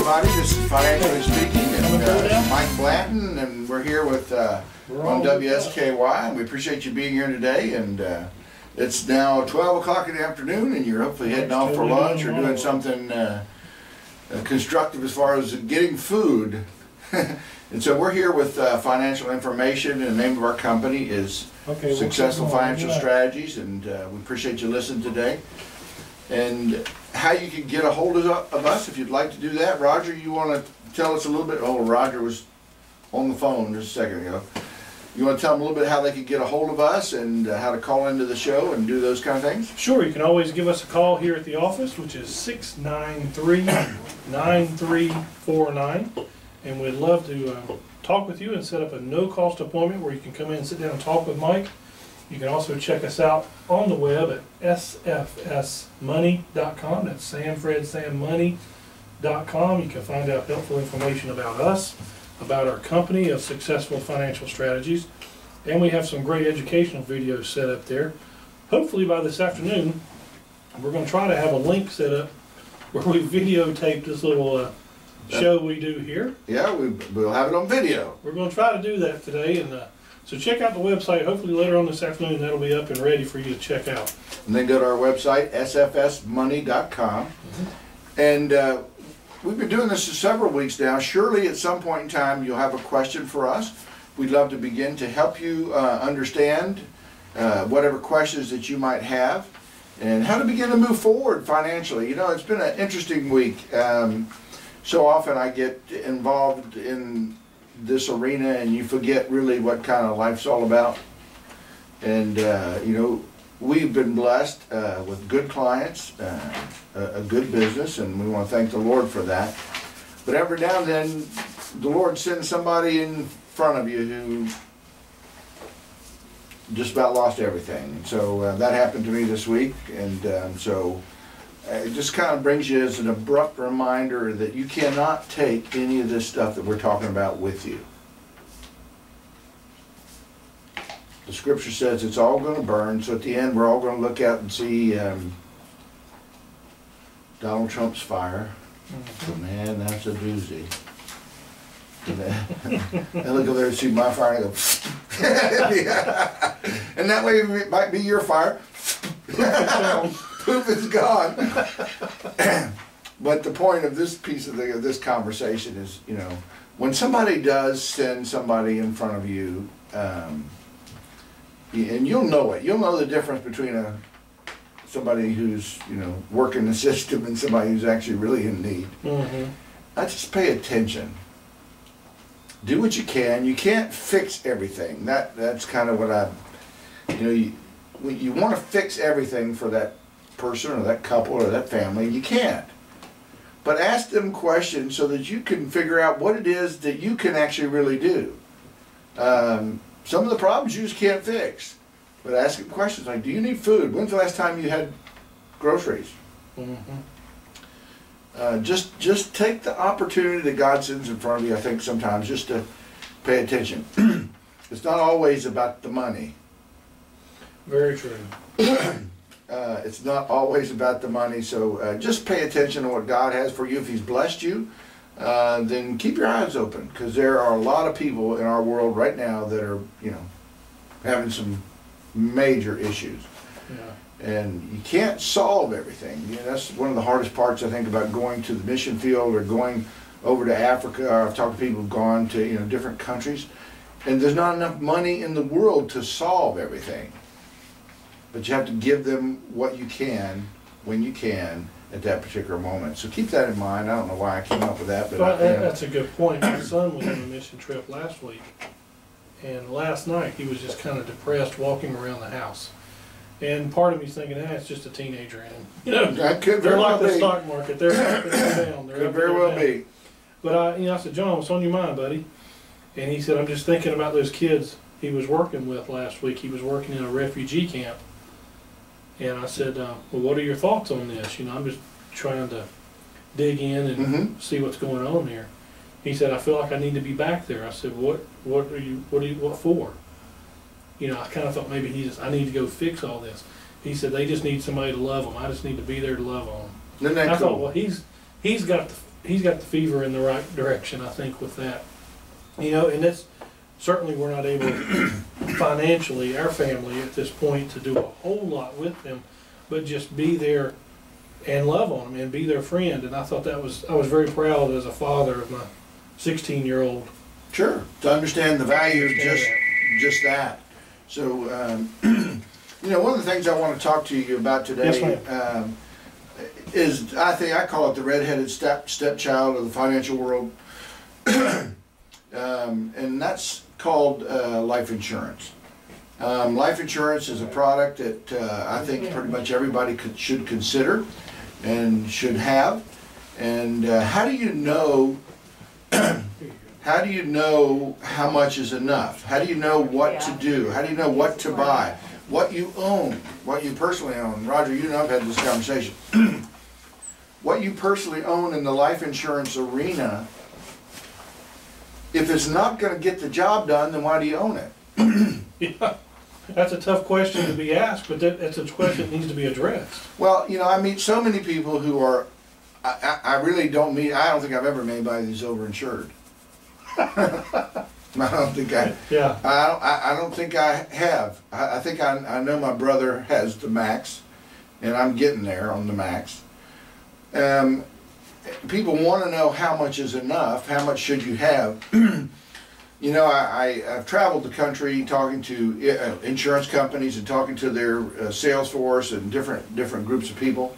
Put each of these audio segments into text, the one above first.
everybody. This is Financially Speaking, and Mike Blanton, and we're here with on WSKY, and we appreciate you being here today. And it's now 12 o'clock in the afternoon, and you're hopefully heading off for lunch or doing something constructive as far as getting food. And so we're here with financial information, and the name of our company is Successful Financial Strategies, and we appreciate you listening today. And how you can get a hold of us, if you'd like to do that. Roger, you want to tell us a little bit? Oh, Roger was on the phone just a second ago. You want to tell them a little bit how they can get a hold of us and how to call into the show and do those kind of things? Sure, you can always give us a call here at the office, which is 693-9349. And we'd love to talk with you and set up a no-cost appointment where you can come in and sit down and talk with Mike. You can also check us out on the web at sfsmoney.com. That's SamFredSamMoney.com. You can find out helpful information about us, about our company of Successful Financial Strategies, and we have some great educational videos set up there. Hopefully by this afternoon, we're going to try to have a link set up where we videotape this little show we do here. Yeah, we'll have it on video. We're going to try to do that today, and so check out the website. Hopefully later on this afternoon that'll be up and ready for you to check out. And then go to our website, sfsmoney.com. And we've been doing this for several weeks now. Surely at some point in time you'll have a question for us. We'd love to begin to help you understand whatever questions that you might have and how to begin to move forward financially. You know, it's been an interesting week. So often I get involved in this arena and you forget really what kind of life's all about. And you know, we've been blessed with good clients, a good business, and we want to thank the Lord for that. But every now and then the Lord sends somebody in front of you who just about lost everything. And so that happened to me this week, and so it just kind of brings you as an abrupt reminder that you cannot take any of this stuff that we're talking about with you. The scripture says it's all going to burn, so at the end we're all going to look out and see Donald Trump's fire. So, man, that's a doozy. I look over there and see my fire and I go, and that way it might be your fire. Poof, it's gone. But the point of this piece of this conversation is, you know, when somebody does send somebody in front of you, and you'll know it. You'll know the difference between somebody who's, you know, working the system and somebody who's actually really in need. I just pay attention. Do what you can. You can't fix everything. That's kind of what you want to fix everything for that person or that couple or that family. You can't. But ask them questions so that you can figure out what it is that you can actually really do. Some of the problems you just can't fix. But ask them questions like, do you need food? When's the last time you had groceries? Just take the opportunity that God sends in front of you, I think, sometimes, just to pay attention. It's not always about the money. Very true. It's not always about the money, so just pay attention to what God has for you. If He's blessed you, then keep your eyes open, because there are a lot of people in our world right now that are, you know, having some major issues. Yeah. And you can't solve everything. You know, that's one of the hardest parts, I think, about going to the mission field or going over to Africa. Or I've talked to people who've gone to, you know, different countries, and there's not enough money in the world to solve everything. But you have to give them what you can, when you can, at that particular moment. So keep that in mind. I don't know why I came up with that, but that's a good point. My son was on a mission trip last week, and last night he was just kind of depressed walking around the house. And part of me's thinking, it's just a teenager, and you know, that could they're like the be. stock market. They're up and down. They're could very well be. But I said, John, what's on your mind, buddy? And he said, I'm just thinking about those kids he was working with last week. He was working in a refugee camp. And I said, well, what are your thoughts on this? You know, I'm just trying to dig in and see what's going on here. He said, I feel like I need to be back there. I said, what for? You know, I kind of thought maybe I need to go fix all this. He said, they just need somebody to love them. I just need to be there to love on them. Isn't that I cool? thought, well, he's got he's got the fever in the right direction, I think, with that. You know, and that's, certainly we're not able financially, our family at this point, to do a whole lot with them, but just be there and love on them and be their friend. And I thought I was very proud as a father of my 16-year-old. Sure, to understand the value of just that. So, you know, one of the things I want to talk to you about today, Yes, is, I call it the redheaded stepchild of the financial world, and that's called life insurance. Life insurance is a product that I think pretty much everybody should consider and should have. And how do you know? How do you know how much is enough? How do you know what to do? How do you know what to buy? What you own, what you personally own. Roger, you and I've had this conversation. What you personally own in the life insurance arena, if it's not going to get the job done, then why do you own it? Yeah, that's a tough question to be asked, but that's a question that needs to be addressed. Well, you know, I meet so many people who are, I really don't meet, I don't think I've ever met anybody who's overinsured. I don't think Yeah. I don't think I have. I think I know my brother has the max, and I'm getting there on the max. People want to know how much is enough, how much should you have. You know, I've traveled the country talking to insurance companies and talking to their sales force and different groups of people.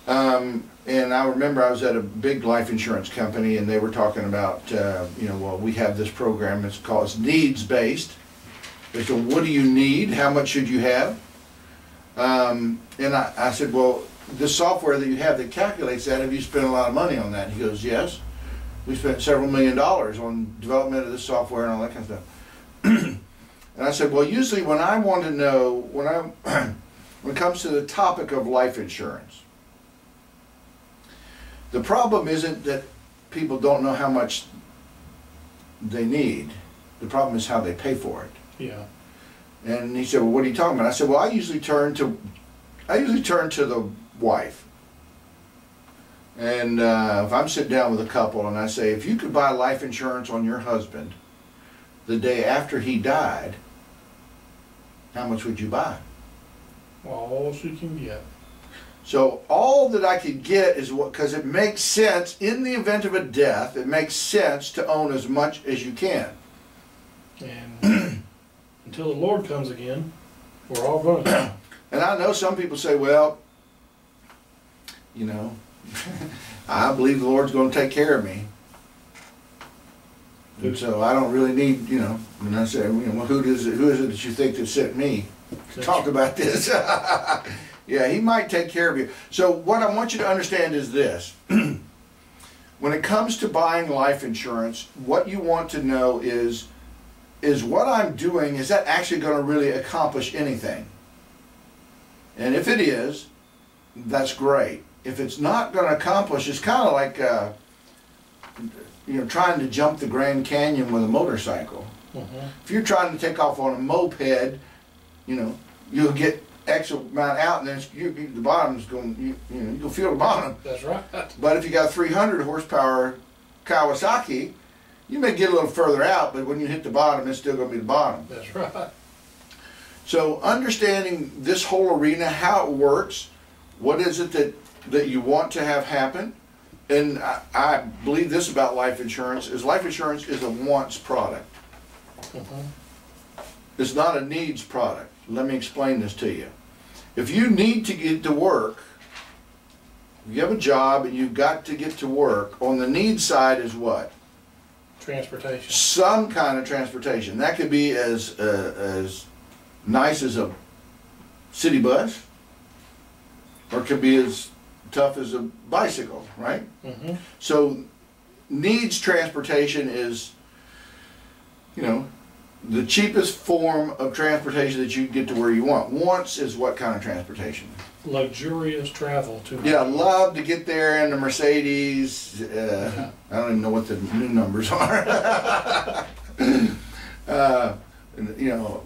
And I remember I was at a big life insurance company, and they were talking about, you know, well, we have this program, it's needs-based. They said, what do you need? How much should you have? And I said, well, the software that you have that calculates that, have you spent a lot of money on that? And he goes, yes. We spent several $1 million on development of this software and all that kind of stuff. And I said, well, usually when I want to know, when it comes to the topic of life insurance, the problem isn't that people don't know how much they need. The problem is how they pay for it. Yeah. And he said, well, what are you talking about? I said, well, I usually turn to the wife. And if I'm sitting down with a couple and I say, if you could buy life insurance on your husband the day after he died, how much would you buy? All she can get. So all that I could get is what, because it makes sense in the event of a death, it makes sense to own as much as you can. And until the Lord comes again, we're all going to. And I know some people say, well, you know, I believe the Lord's going to take care of me. And so I don't really need, you know, and I say, you know, well, who is it that you think that sent me to talk about this? Yeah, he might take care of you. So what I want you to understand is this. When it comes to buying life insurance, what you want to know is what I'm doing, is that actually going to really accomplish anything? And if it is, that's great. If it's not going to accomplish, it's kind of like, you know, trying to jump the Grand Canyon with a motorcycle. If you're trying to take off on a moped, you know, you'll get X amount out, and then the bottom's going, you know, you'll feel the bottom. That's right. But if you got a 300 horsepower Kawasaki, you may get a little further out, but when you hit the bottom, it's still going to be the bottom. That's right. So understanding this whole arena, how it works, what is it that you want to have happen, and I believe this about life insurance is a wants product. It's not a needs product. Let me explain this to you. If you need to get to work, if you have a job and you've got to get to work, on the needs side is what? Transportation. Some kind of transportation. That could be as nice as a city bus, or it could be as tough as a bicycle, right? So needs transportation is, you know, the cheapest form of transportation that you can get to where you want. Wants is what kind of transportation? Luxurious travel to. Yeah, love to get there in the Mercedes. I don't even know what the new numbers are. You know,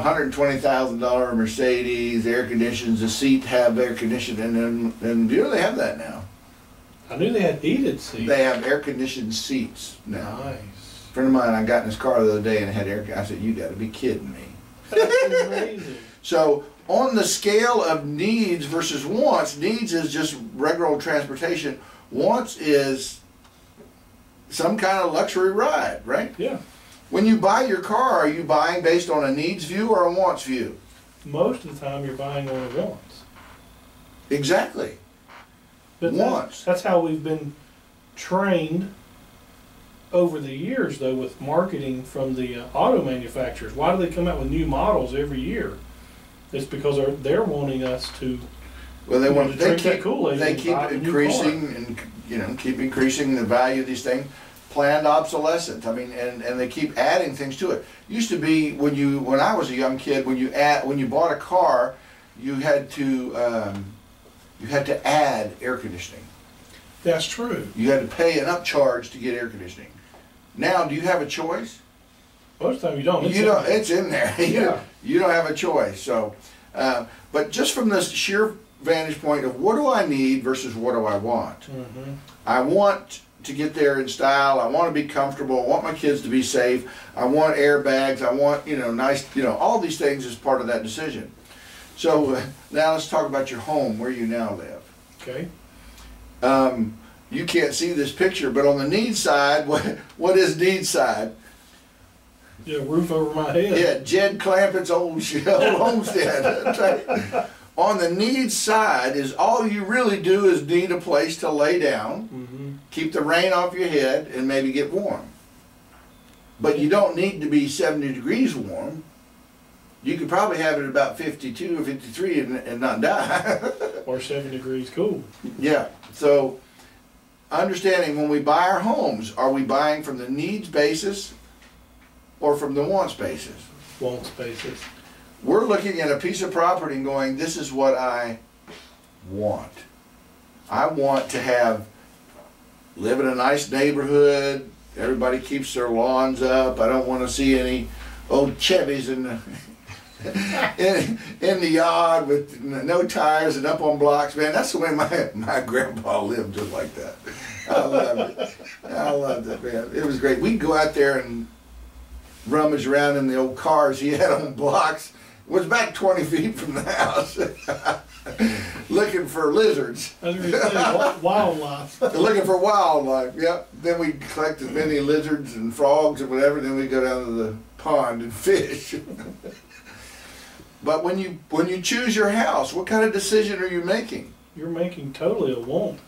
$120,000 Mercedes, air conditions, the seat have air conditioning, and you know they have that now. I knew they had heated seats. They have air-conditioned seats now. Nice. A friend of mine, I got in his car the other day and it had air. I said, "You got to be kidding me." That's amazing. So on the scale of needs versus wants, needs is just regular old transportation. Wants is some kind of luxury ride, right? Yeah. When you buy your car, are you buying based on a needs view or a wants view? Most of the time you're buying on a wants. Exactly. But Wants. that's how we've been trained over the years, though, with marketing from the auto manufacturers. Why do they come out with new models every year? It's because they're wanting us to. Well, they want to they drink keep that Kool-Aid they and keep buy a new increasing and keep increasing the value of these things. Planned obsolescence. I mean, and they keep adding things to it. Used to be when I was a young kid, when you bought a car, you had to add air conditioning. That's true. You had to pay an upcharge to get air conditioning. Now, do you have a choice? Most of the time you don't. It's in there. Yeah. You don't have a choice. So, but just from this sheer vantage point of what do I need versus what do I want? Mm-hmm. I want to get there in style. I want to be comfortable. I want my kids to be safe. I want airbags. I want, nice, all these things as part of that decision. So now let's talk about your home, where you now live. Okay. You can't see this picture, but on the need side, what is need side? Yeah, roof over my head. Yeah, Jed Clampett's old homestead. That's right. On the need side is all you really do is need a place to lay down, Mm-hmm. keep the rain off your head, and maybe get warm. But you don't need to be 70 degrees warm. You could probably have it at about 52 or 53 and not die. Or 7 degrees cool. Yeah, so understanding when we buy our homes, are we buying from the needs basis or from the wants basis? Wants basis. We're looking at a piece of property and going, this is what I want. I want to live in a nice neighborhood. Everybody keeps their lawns up. I don't want to see any old Chevys in the yard with no tires and up on blocks. Man, that's the way my grandpa lived, just like that. I loved it. I loved it, man. It was great. We'd go out there and rummage around in the old cars he had on blocks. It was back 20 feet from the house. Looking for lizards. I was going to say, wildlife. Looking for wildlife, yep. Then we'd collect as many lizards and frogs and whatever, then we'd go down to the pond and fish. But when you choose your house, what kind of decision are you making? You're making totally a want.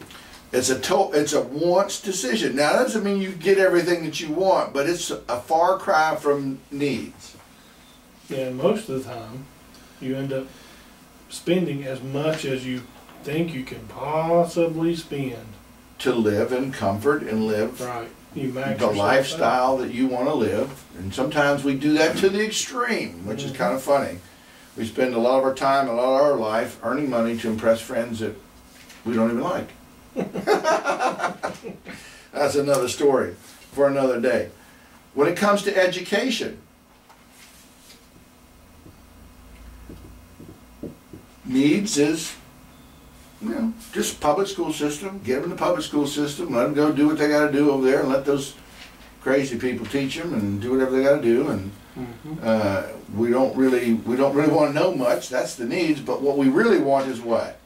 It's a wants decision. Now, that doesn't mean you get everything that you want, but it's a far cry from needs. Yeah, and most of the time, you end up spending as much as you think you can possibly spend. To live in comfort and live Right. You max the yourself lifestyle that you want to live. And sometimes we do that to the extreme, which is kind of funny. We spend a lot of our time, a lot of our life earning money to impress friends that we don't even like. That's another story for another day. When it comes to education, needs is, just public school system. Get them in the public school system. Let them go do what they got to do over there, and let those crazy people teach them and do whatever they got to do. And we don't really want to know much. That's the needs. But what we really want is what?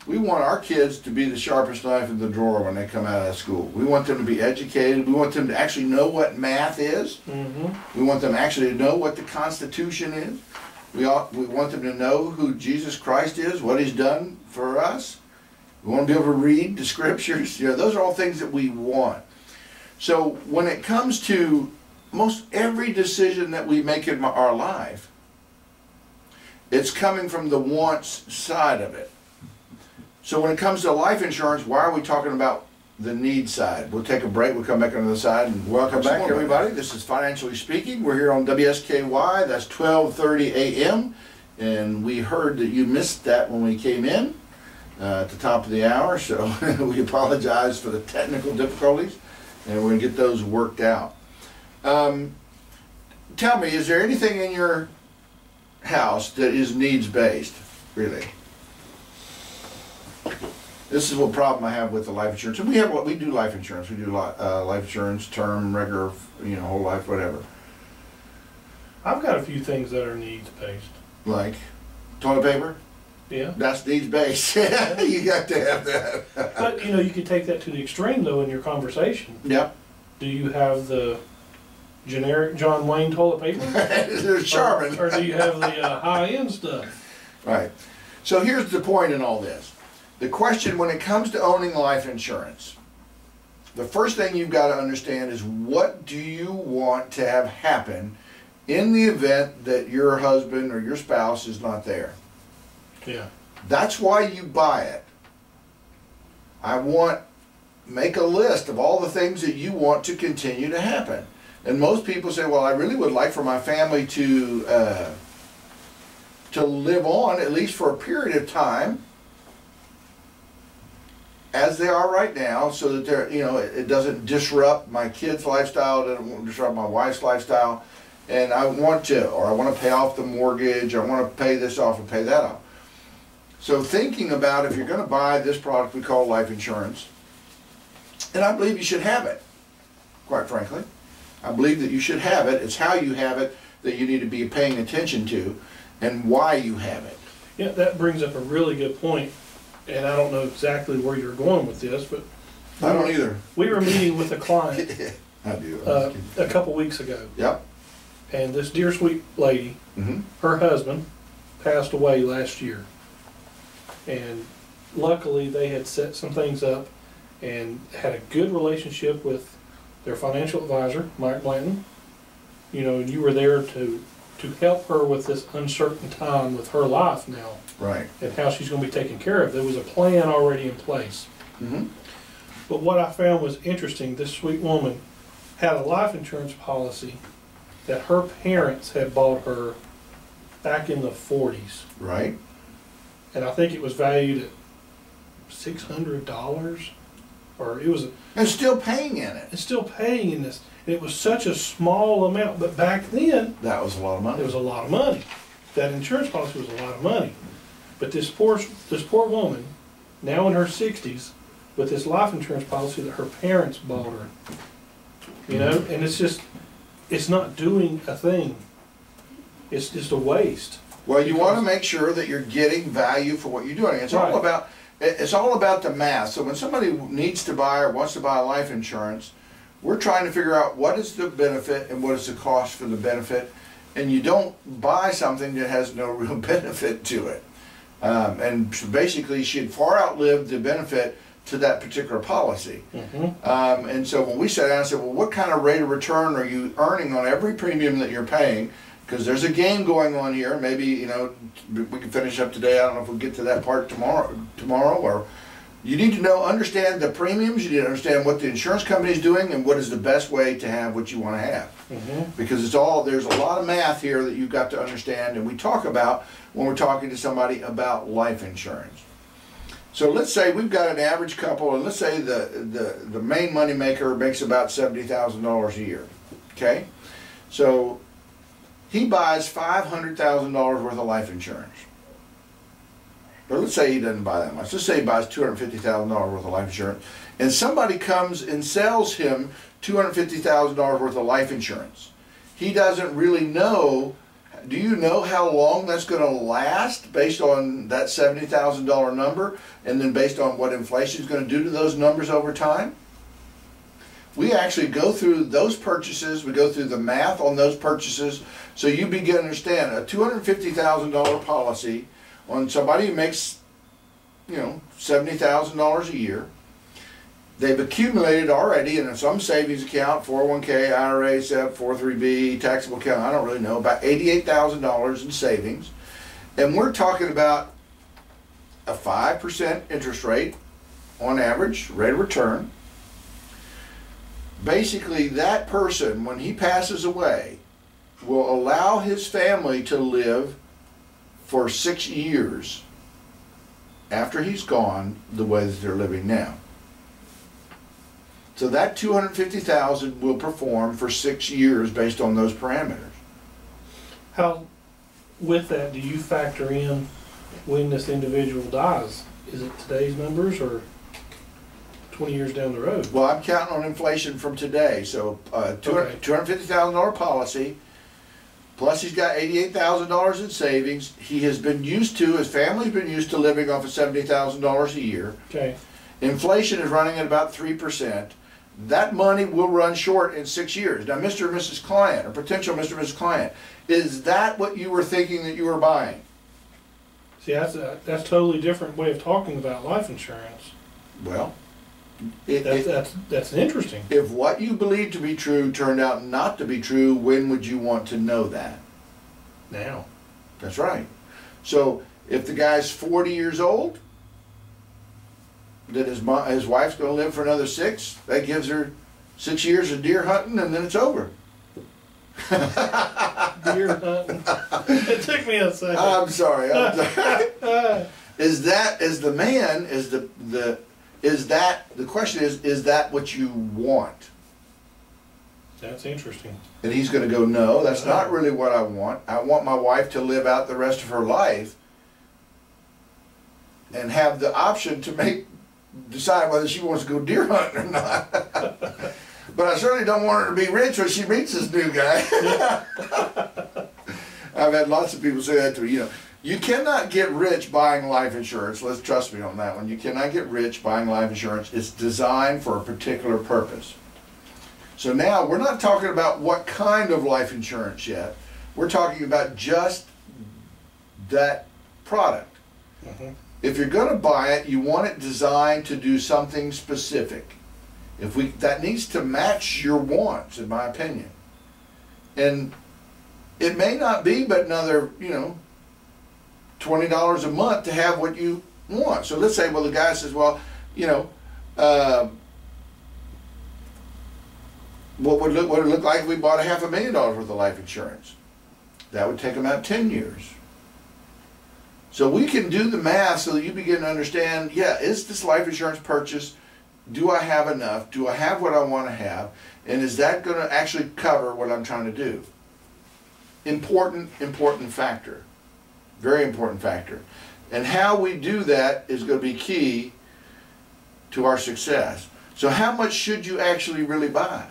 We want our kids to be the sharpest knife in the drawer when they come out of school. We want them to be educated. We want them to actually know what math is. We want them actually to know what the Constitution is. We want them to know who Jesus Christ is, what He's done for us. We want to be able to read the Scriptures. Those are all things that we want. So when it comes to most every decision that we make in our life, it's coming from the wants side of it. So when it comes to life insurance, why are we talking about the need side? We'll take a break. We'll come back on the other side. And welcome back, everybody. This is Financially Speaking. We're here on WSKY. That's 12:30 a.m. And we heard that you missed that when we came in at the top of the hour. So we apologize for the technical difficulties. And we're going to get those worked out. Tell me, is there anything in your house that is needs-based, really? This is what problem I have with the life insurance. And we do life insurance. We do life insurance, term, regular, whole life, whatever. I've got a few things that are needs based. Like toilet paper? Yeah. That's needs based. You got to have that. But you could take that to the extreme though in your conversation. Yep. Do you have the generic John Wayne toilet paper? They're Charmin. Or do you have the high-end stuff? Right. So here's the point in all this. The question when it comes to owning life insurance, the first thing you've got to understand is what do you want to have happen in the event that your husband or your spouse is not there. Yeah. That's why you buy it. Make a list of all the things that you want to continue to happen. And most people say, well, I really would like for my family to live on, at least for a period of time, as they are right now, so that they're, it doesn't disrupt my kids' lifestyle, it doesn't disrupt my wife's lifestyle, and I want to pay off the mortgage, I want to pay this off and pay that off. So thinking about if you're going to buy this product we call life insurance, and I believe you should have it, quite frankly. I believe that you should have it. It's how you have it that you need to be paying attention to and why you have it. Yeah, that brings up a really good point. And I don't know exactly where you're going with this, but I don't either. We were meeting with a client I do. a couple weeks ago. Yep. And this dear sweet lady, her husband passed away last year. And luckily they had set some things up and had a good relationship with their financial advisor, Mike Blanton. And you were there to help her with this uncertain time with her life now. Right. And how she's going to be taken care of. There was a plan already in place. But what I found was interesting, this sweet woman had a life insurance policy that her parents had bought her back in the 40s. Right. And I think it was valued at $600, or it was. And still paying in it. And still paying in this. And it was such a small amount, but back then. That was a lot of money. It was a lot of money. That insurance policy was a lot of money. But this poor woman, now in her 60s, with this life insurance policy that her parents bought her, and it's not doing a thing. It's just a waste. Well, you want to make sure that you're getting value for what you're doing. It's all about the math. So when somebody needs to buy or wants to buy life insurance, we're trying to figure out what is the benefit and what is the cost for the benefit. And you don't buy something that has no real benefit to it. And basically she had far outlived the benefit to that particular policy. And so when we sat down and said, well, what kind of rate of return are you earning on every premium that you're paying? Because there's a game going on here. Maybe, we can finish up today. I don't know if we'll get to that part tomorrow, or you need to understand the premiums, you need to understand what the insurance company is doing and what is the best way to have what you want to have. Because there's a lot of math here that you've got to understand, and we talk about when we're talking to somebody about life insurance. So let's say we've got an average couple, and let's say the main money maker makes about $70,000 a year. Okay? So he buys $500,000 worth of life insurance. But let's say he doesn't buy that much. Let's say he buys $250,000 worth of life insurance, and somebody comes and sells him $250,000 worth of life insurance. He doesn't really know. Do you know how long that's going to last based on that $70,000 number, and then based on what inflation is going to do to those numbers over time? We actually go through those purchases, we go through the math on those purchases, so you begin to understand a $250,000 policy on somebody who makes, $70,000 a year. They've accumulated already in some savings account, 401k, IRA, SEP, 403b, taxable account, I don't really know, about $88,000 in savings. And we're talking about a 5% interest rate on average, rate of return. Basically, that person, when he passes away, will allow his family to live for 6 years after he's gone the way that they're living now. So that $250,000 will perform for 6 years based on those parameters. How, with that, do you factor in when this individual dies? Is it today's numbers or 20 years down the road? Well, I'm counting on inflation from today, so $250,000 policy, plus he's got $88,000 in savings. He has been used to, his family's been used to living off of $70,000 a year. Okay. Inflation is running at about 3%. That money will run short in 6 years. Now, Mr. and Mrs. Client, or potential Mr. and Mrs. Client, is that what you were thinking that you were buying? See, that's a totally different way of talking about life insurance. Well, That's interesting. if what you believe to be true turned out not to be true, when would you want to know that? Now. That's right. So if the guy's 40 years old, that his wife's going to live for another 6, that gives her 6 years of deer hunting, and then it's over. Deer hunting. It took me a second. I'm sorry. The question is that what you want? That's interesting. And he's going to go, no, that's not really what I want. I want my wife to live out the rest of her life and have the option to decide whether she wants to go deer hunting or not. But I certainly don't want her to be rich when she meets this new guy. I've had lots of people say that to me. You cannot get rich buying life insurance. Let's trust me on that one. You cannot get rich buying life insurance. It's designed for a particular purpose. So now we're not talking about what kind of life insurance yet. We're talking about just that product. Mm-hmm. If you're going to buy it, you want it designed to do something specific. That needs to match your wants, in my opinion. And it may not be but another, $20 a month to have what you want. So let's say, well, the guy says, well, what would it look like if we bought $500,000 worth of life insurance? That would take about 10 years. So we can do the math so that you begin to understand, is this life insurance purchase, do I have enough? Do I have what I want to have? And is that going to actually cover what I'm trying to do? Important factor. Very important factor. And how we do that is going to be key to our success. So how much should you actually really buy?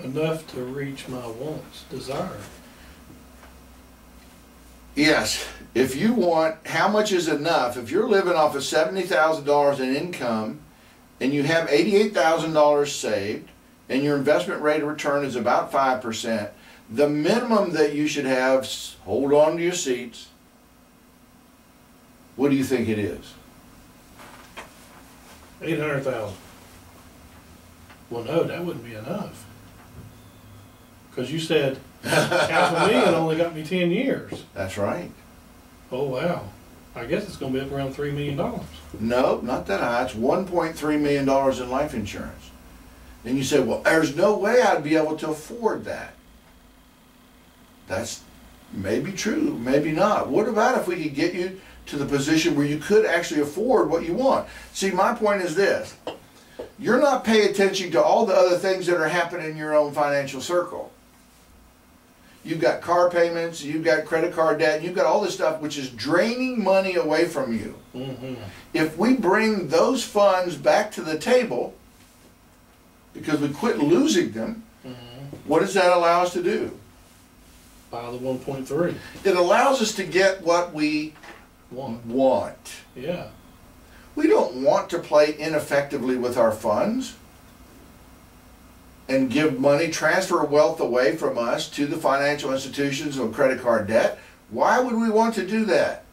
Enough to reach my wants, desire. Yes. If you want, how much is enough? If you're living off of $70,000 in income and you have $88,000 saved and your investment rate of return is about 5%, the minimum that you should have, hold on to your seats, what do you think it is? 800,000. Well, no, that wouldn't be enough. Because you said $500,000 only got me 10 years. That's right. Oh, wow. I guess it's going to be up around $3 million. No, not that high. It's $1.3 million in life insurance. And you say, well, there's no way I'd be able to afford that. That's maybe true, maybe not. What about if we could get you to the position where you could actually afford what you want? See, my point is this. You're not paying attention to all the other things that are happening in your own financial circle. You've got car payments, you've got credit card debt, you've got all this stuff which is draining money away from you. Mm-hmm. If we bring those funds back to the table, because we quit losing them, what does that allow us to do? Buy the 1.3. It allows us to get what we want. Yeah. We don't want to play ineffectively with our funds and give money, transfer wealth away from us to the financial institutions or credit card debt. Why would we want to do that?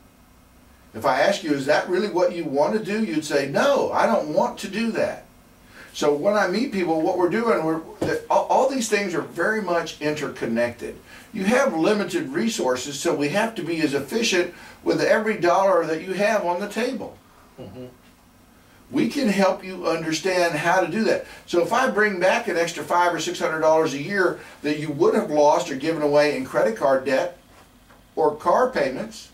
If I ask you, is that really what you want to do? You'd say, no, I don't want to do that. So when I meet people, what we're doing, all these things are very much interconnected. You have limited resources, so we have to be as efficient with every dollar that you have on the table. Mm-hmm. We can help you understand how to do that. So if I bring back an extra $500 or $600 a year that you would have lost or given away in credit card debt or car payments,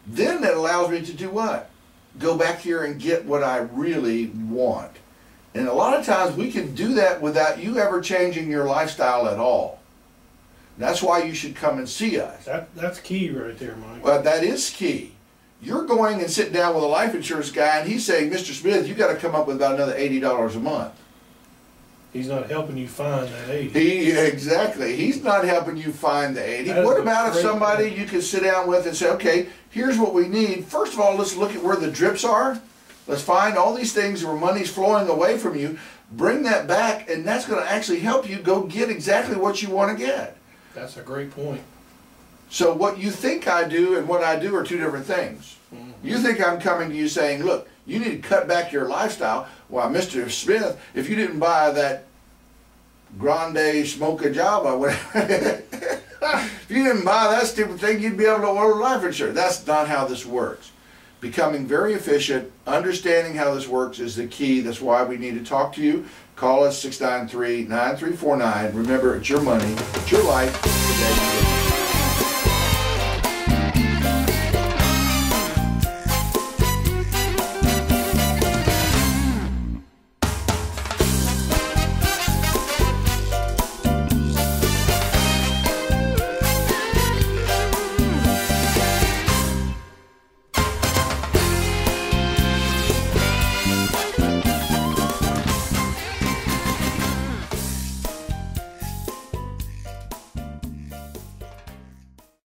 then that allows me to do what? Go back here and get what I really want. And a lot of times we can do that without you ever changing your lifestyle at all. That's why you should come and see us. That's key right there, Mike. Well, that is key. You're going and sitting down with a life insurance guy, and he's saying, Mr. Smith, you got to come up with about another $80 a month. He's not helping you find that 80. Exactly. He's not helping you find the 80. That is What a about if great somebody point. you can sit down with and say, okay, here's what we need. First of all, let's look at where the drips are. Let's find all these things where money's flowing away from you. Bring that back, and that's going to actually help you go get exactly what you want to get. That's a great point. So what you think I do and what I do are two different things. You think I'm coming to you saying, look, you need to cut back your lifestyle. Well, Mr. Smith, if you didn't buy that Grande Smoke Java, whatever, if you didn't buy that stupid thing, you'd be able to order life insurance. That's not how this works. Becoming very efficient, understanding how this works is the key. That's why we need to talk to you. Call us 693-9349. Remember, it's your money, it's your life. Today you get it.